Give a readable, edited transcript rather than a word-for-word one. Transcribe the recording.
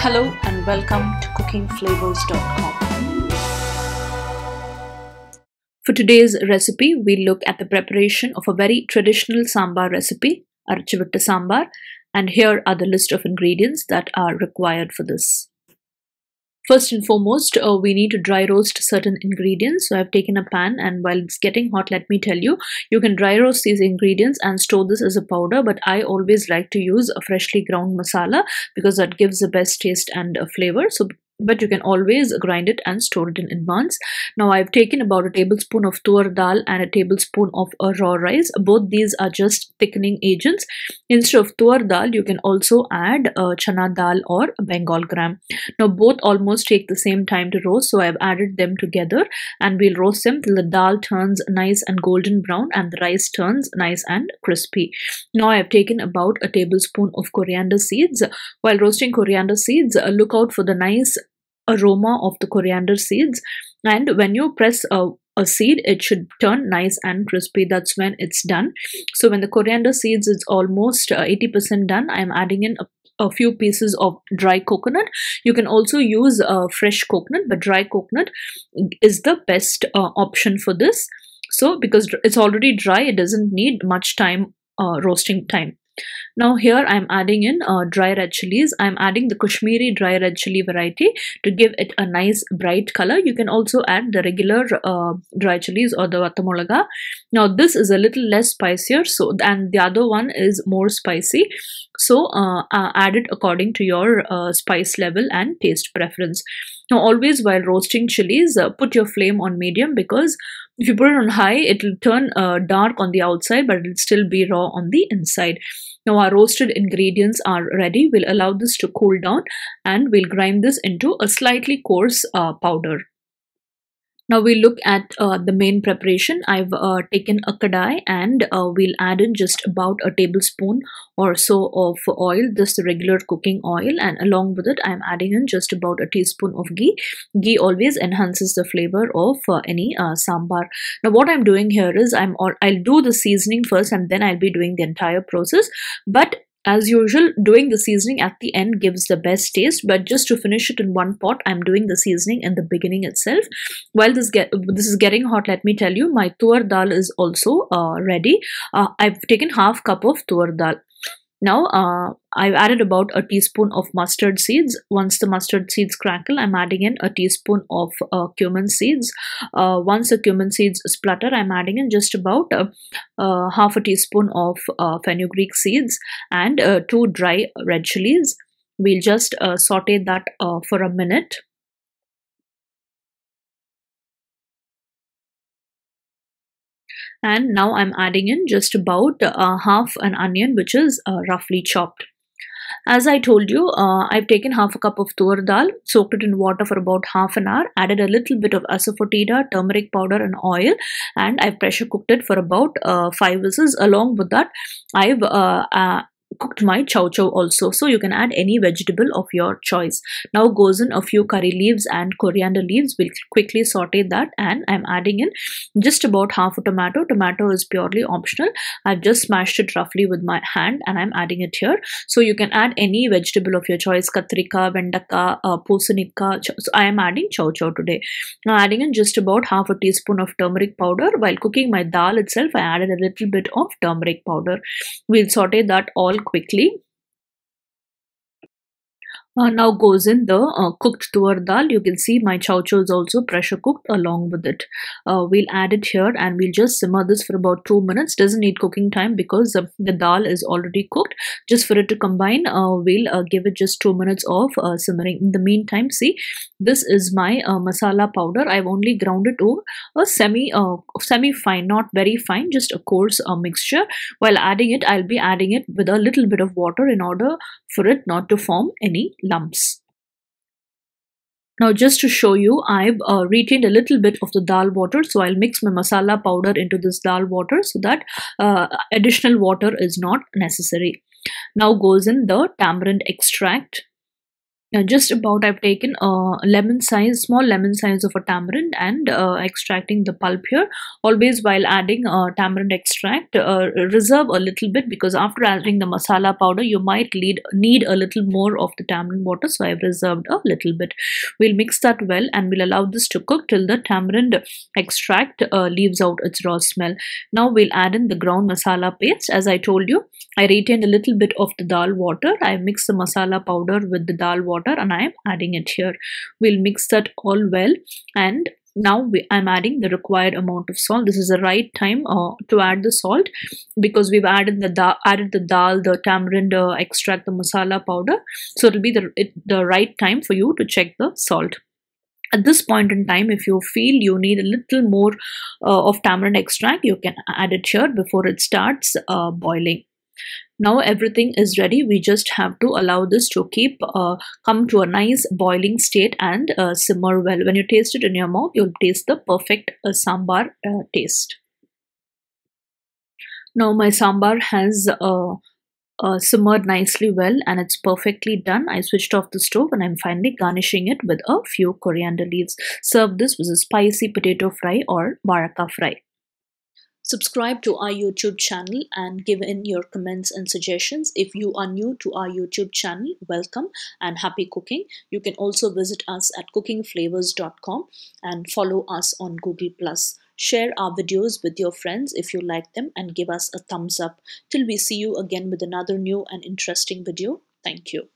Hello and welcome to cookingflavors.com. For today's recipe, we look at the preparation of a very traditional sambar recipe, Arachuvitta Sambar, and here are the list of ingredients that are required for this. First and foremost, we need to dry roast certain ingredients. So I've taken a pan, and while it's getting hot, let me tell you, you can dry roast these ingredients and store this as a powder, but I always like to use a freshly ground masala because that gives the best taste and flavor. But you can always grind it and store it in advance. Now I've taken about a tablespoon of tur dal and a tablespoon of raw rice. Both these are just thickening agents. Instead of tur dal, you can also add chana dal or Bengal gram. Now both almost take the same time to roast, so I've added them together and we'll roast them till the dal turns nice and golden brown and the rice turns nice and crispy. Now I've taken about a tablespoon of coriander seeds. While roasting coriander seeds, look out for the nice aroma of the coriander seeds, and when you press a seed, it should turn nice and crispy. That's when it's done. So when the coriander seeds is almost 80% done, I'm adding in a few pieces of dry coconut. You can also use fresh coconut, but dry coconut is the best option for this. So because it's already dry, it doesn't need much time, roasting time. Now here I'm adding in dry red chilies. I'm adding the Kashmiri dry red chili variety to give it a nice bright color. You can also add the regular dry chilies or the vatamolaga. Now this is a little less spicier, and the other one is more spicy. So add it according to your spice level and taste preference. Now always while roasting chilies, put your flame on medium, because if you put it on high, it will turn dark on the outside, but it will still be raw on the inside. Now our roasted ingredients are ready. We'll allow this to cool down and we'll grind this into a slightly coarse powder. Now we'll look at the main preparation. I've taken a kadai and we'll add in just about a tablespoon or so of oil, just the regular cooking oil, and along with it I'm adding in just about a teaspoon of ghee. Ghee always enhances the flavor of any sambar. Now what I'm doing here is I'll do the seasoning first and then I'll be doing the entire process, but as usual, doing the seasoning at the end gives the best taste, but just to finish it in one pot, I'm doing the seasoning in the beginning itself. While this is getting hot, let me tell you, my tur dal is also ready. I've taken half cup of tur dal. Now I've added about a teaspoon of mustard seeds. Once the mustard seeds crackle, I'm adding in a teaspoon of cumin seeds. Once the cumin seeds splutter, I'm adding in just about half a teaspoon of fenugreek seeds and 2 dry red chilies. We'll just saute that for a minute. And now I'm adding in just about half an onion, which is roughly chopped. As I told you, I've taken half a cup of tur dal, soaked it in water for about half an hour, added a little bit of asafoetida, turmeric powder and oil, and I've pressure cooked it for about 5 whistles. Along with that, I've cooked my chow chow also, so you can add any vegetable of your choice. Now goes in a few curry leaves and coriander leaves. We'll quickly saute that, and I'm adding in just about half a tomato. Tomato is purely optional. I've just smashed it roughly with my hand and I'm adding it here. So you can add any vegetable of your choice, katrika, vendaka, pusanika. So I am adding chow chow today. Now adding in just about half a teaspoon of turmeric powder. While cooking my dal itself, I added a little bit of turmeric powder. We'll saute that all quickly. Now goes in the cooked tur dal. You can see my chow chow is also pressure cooked along with it. We'll add it here and we'll just simmer this for about 2 minutes. Doesn't need cooking time because the dal is already cooked. Just for it to combine, we'll give it just 2 minutes of simmering. In the meantime, see, this is my masala powder. I've only ground it to a semi fine, not very fine, just a coarse mixture. While adding it, I'll be adding it with a little bit of water in order for it not to form any lumps. Now just to show you, I've retained a little bit of the dal water, so I'll mix my masala powder into this dal water so that additional water is not necessary. Now goes in the tamarind extract. Just about, I've taken a small lemon size of a tamarind and extracting the pulp here. Always while adding tamarind extract, reserve a little bit, because after adding the masala powder, you might need a little more of the tamarind water. So I've reserved a little bit. We'll mix that well and we'll allow this to cook till the tamarind extract leaves out its raw smell. Now we'll add in the ground masala paste. As I told you, I retained a little bit of the dal water. I mixed the masala powder with the dal water and I am adding it here. We'll mix that all well, and now I'm adding the required amount of salt. This is the right time to add the salt, because we've added the dal, the tamarind extract, the masala powder. So it'll be the right time for you to check the salt. At this point in time, if you feel you need a little more of tamarind extract, you can add it here before it starts boiling. Now everything is ready. We just have to allow this to come to a nice boiling state and simmer well. When you taste it in your mouth, you'll taste the perfect sambar taste. Now my sambar has simmered nicely well and it's perfectly done. I switched off the stove and I'm finally garnishing it with a few coriander leaves. Serve this with a spicy potato fry or baraka fry. Subscribe to our YouTube channel and give in your comments and suggestions. If you are new to our YouTube channel, welcome and happy cooking. You can also visit us at cookingflavors.com and follow us on Google+. Share our videos with your friends if you like them and give us a thumbs up. Till we see you again with another new and interesting video. Thank you.